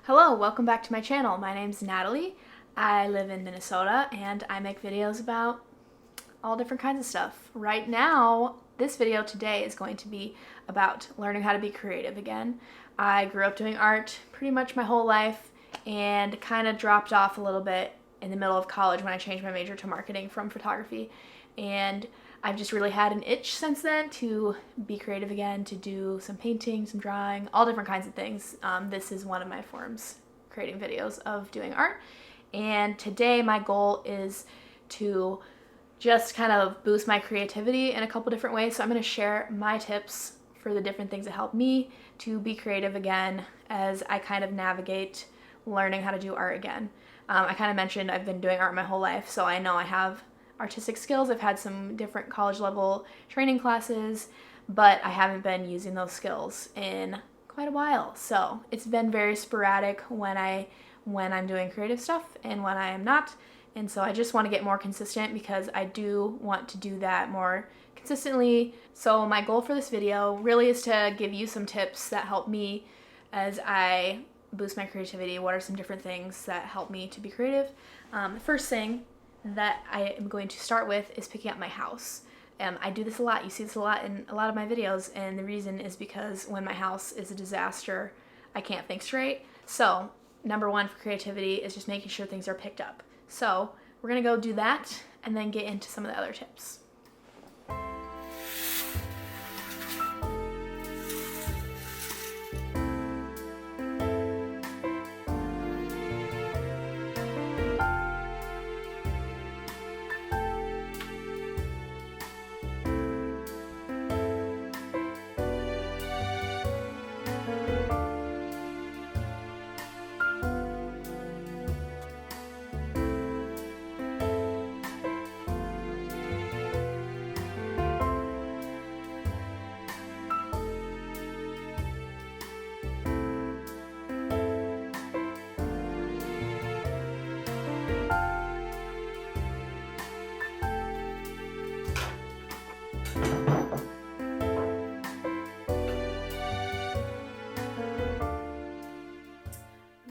Hello, welcome back to my channel. My name's Natalie. I live in Minnesota and I make videos about all different kinds of stuff. Right now, this video today is going to be about learning how to be creative again. I grew up doing art pretty much my whole life and kind of dropped off a little bit in the middle of college when I changed my major to marketing from photography. And I've just really had an itch since then to be creative again, to do some painting, some drawing, all different kinds of things. This is one of my forms, creating videos of doing art. And today my goal is to just kind of boost my creativity in a couple different ways. So I'm going to share my tips for the different things that help me to be creative again as I kind of navigate learning how to do art again. I kind of mentioned I've been doing art my whole life, so I know I have artistic skills. I've had some different college level training classes, but I haven't been using those skills in quite a while. So it's been very sporadic when I'm doing creative stuff and when I am not. And so I just want to get more consistent because I do want to do that more consistently. So my goal for this video really is to give you some tips that help me as I boost my creativity. What are some different things that help me to be creative? The first thing that I am going to start with is picking up my house. I do this a lot. You see this a lot in a lot of my videos, and the reason is because when my house is a disaster, I can't think straight. So number one for creativity is just making sure things are picked up. So we're gonna go do that and then get into some of the other tips.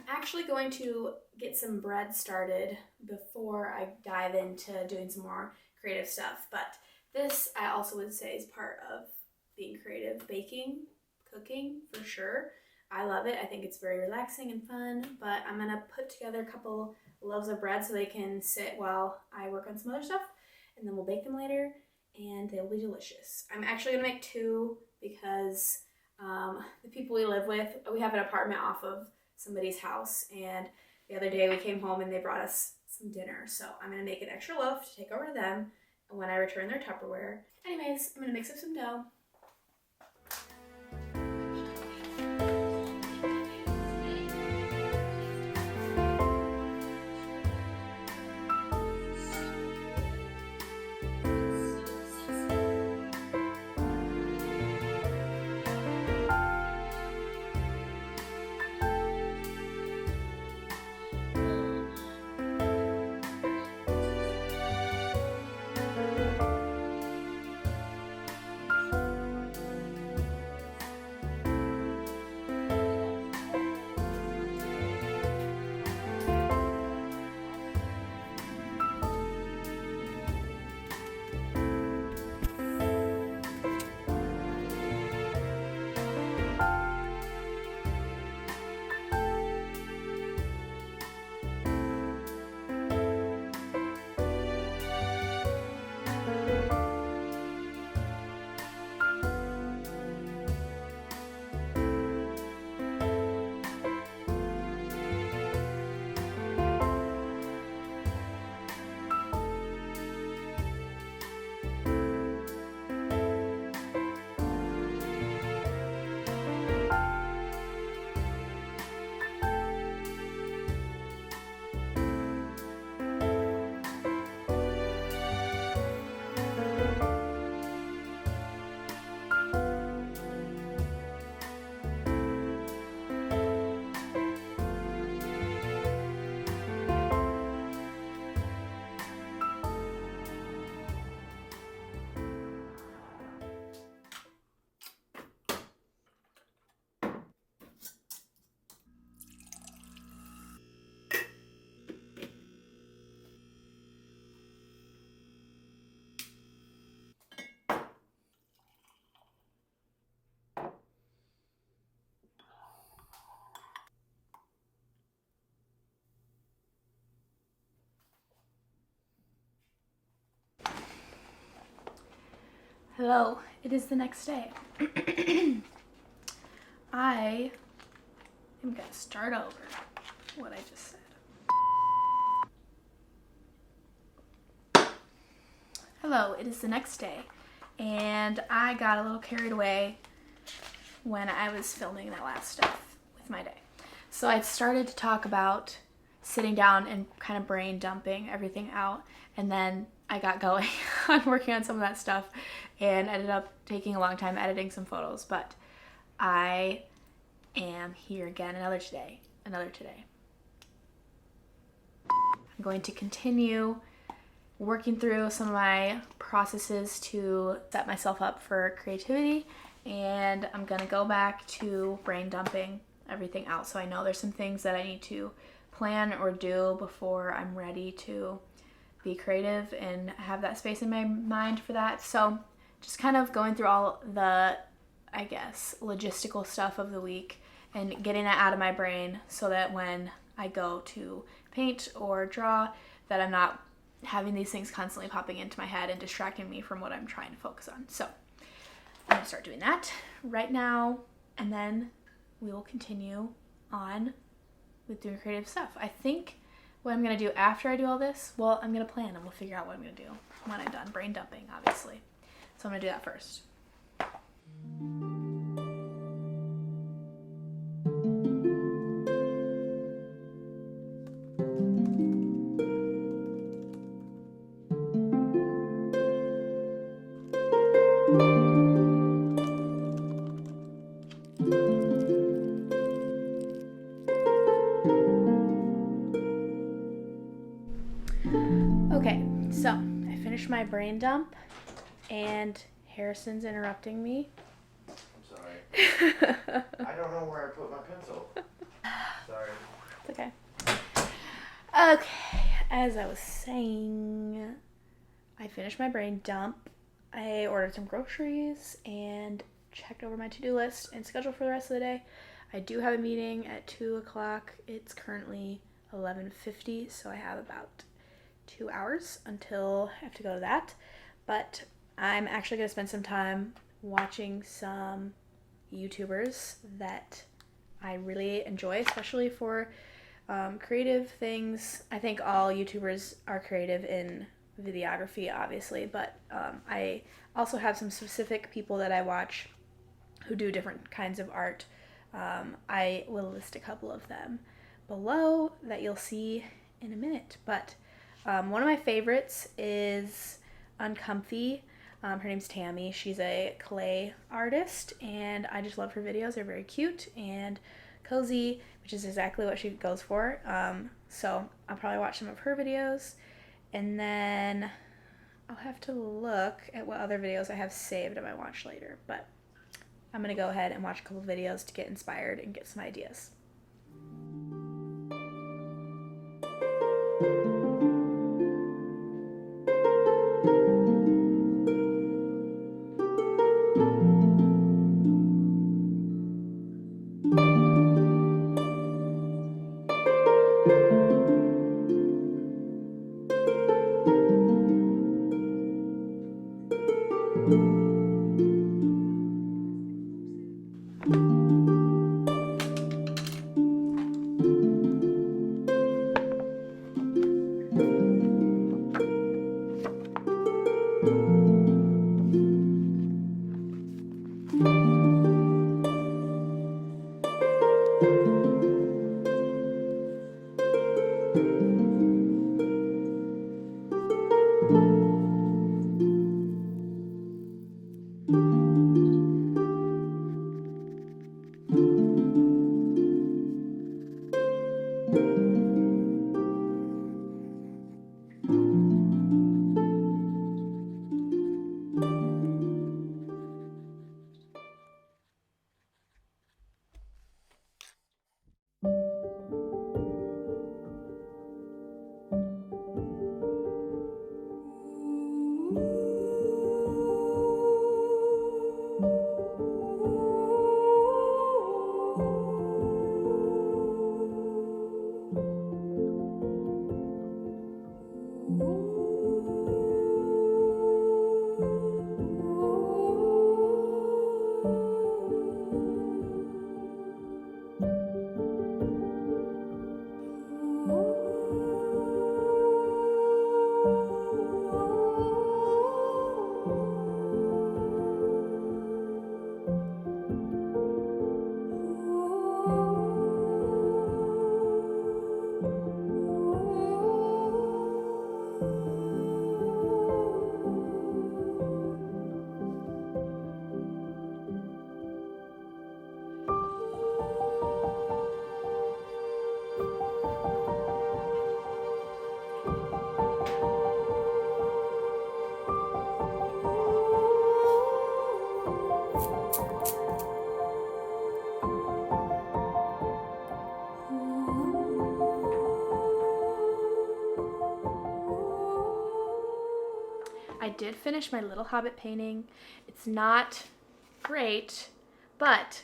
Actually going to get some bread started before I dive into doing some more creative stuff, but this I also would say is part of being creative. Baking, cooking, for sure. I love it. I think it's very relaxing and fun, but I'm gonna put together a couple loaves of bread so they can sit while I work on some other stuff, and then we'll bake them later and they'll be delicious. I'm actually gonna make two because the people we live with, we have an apartment off of somebody's house, and the other day we came home and they brought us some dinner, so I'm gonna make an extra loaf to take over to them when I return their Tupperware. Anyways, I'm gonna mix up some dough. Hello, it is the next day. I am gonna start over what I just said. Hello, it is the next day, and I got a little carried away when I was filming that last stuff with my day. So I started to talk about sitting down and kind of brain dumping everything out, and then I got going on working on some of that stuff and ended up taking a long time editing some photos, but I am here again another today. I'm going to continue working through some of my processes to set myself up for creativity, and I'm gonna go back to brain dumping everything out. So I know there's some things that I need to plan or do before I'm ready to be creative and have that space in my mind for that. So just kind of going through all the, I guess, logistical stuff of the week and getting that out of my brain so that when I go to paint or draw, that I'm not having these things constantly popping into my head and distracting me from what I'm trying to focus on. So I'm gonna start doing that right now, and then we will continue on with doing creative stuff. I think what I'm gonna do after I do all this, well, I'm gonna plan and we'll figure out what I'm gonna do when I'm done brain dumping, obviously. So I'm gonna do that first. Okay, so I finished my brain dump and Harrison's interrupting me. I'm sorry. I don't know where I put my pencil. Sorry. It's okay. Okay, as I was saying, I finished my brain dump. I ordered some groceries and checked over my to-do list and schedule for the rest of the day. I do have a meeting at 2 o'clock. It's currently 11:50, so I have about 2 hours until I have to go to that. But I'm actually going to spend some time watching some YouTubers that I really enjoy, especially for creative things. I think all YouTubers are creative in videography, obviously, but I also have some specific people that I watch who do different kinds of art. I will list a couple of them below that you'll see in a minute, but one of my favorites is Uncomfy. Her name's Tammy. She's a clay artist, and I just love her videos. They're very cute and cozy, which is exactly what she goes for. So I'll probably watch some of her videos, and then I'll have to look at what other videos I have saved I might watch later, but I'm going to go ahead and watch a couple videos to get inspired and get some ideas. did finish my little hobbit painting. It's not great, but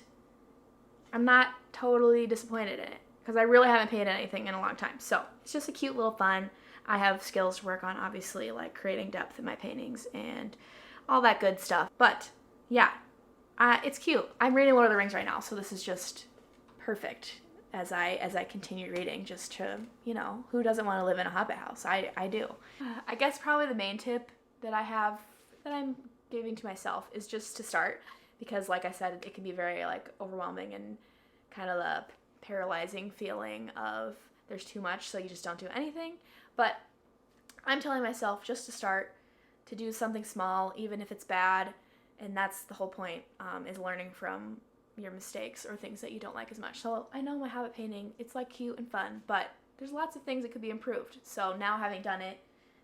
I'm not totally disappointed in it because I really haven't painted anything in a long time. So it's just a cute little fun. I have skills to work on, obviously, like creating depth in my paintings and all that good stuff. But yeah, it's cute. I'm reading Lord of the Rings right now, so this is just perfect as I continue reading, just to, you know, who doesn't want to live in a hobbit house? I do. I guess probably the main tip that I have, that I'm giving to myself, is just to start, because like I said, it can be very like overwhelming and kind of the paralyzing feeling of there's too much, so you just don't do anything. But I'm telling myself just to start, to do something small, even if it's bad, and that's the whole point, is learning from your mistakes or things that you don't like as much. So I know my habit painting, it's like cute and fun, but there's lots of things that could be improved. So now, having done it,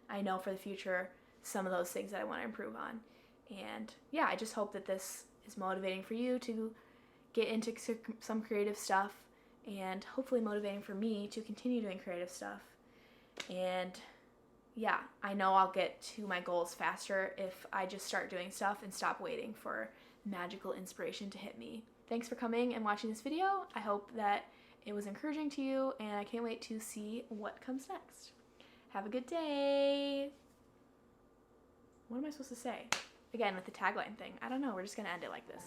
I know for the future some of those things that I want to improve on. And yeah, I just hope that this is motivating for you to get into some creative stuff, and hopefully motivating for me to continue doing creative stuff. And yeah, I know I'll get to my goals faster if I just start doing stuff and stop waiting for magical inspiration to hit me. Thanks for coming and watching this video. I hope that it was encouraging to you, and I can't wait to see what comes next. Have a good day. What am I supposed to say? Again, with the tagline thing. I don't know. We're just going to end it like this.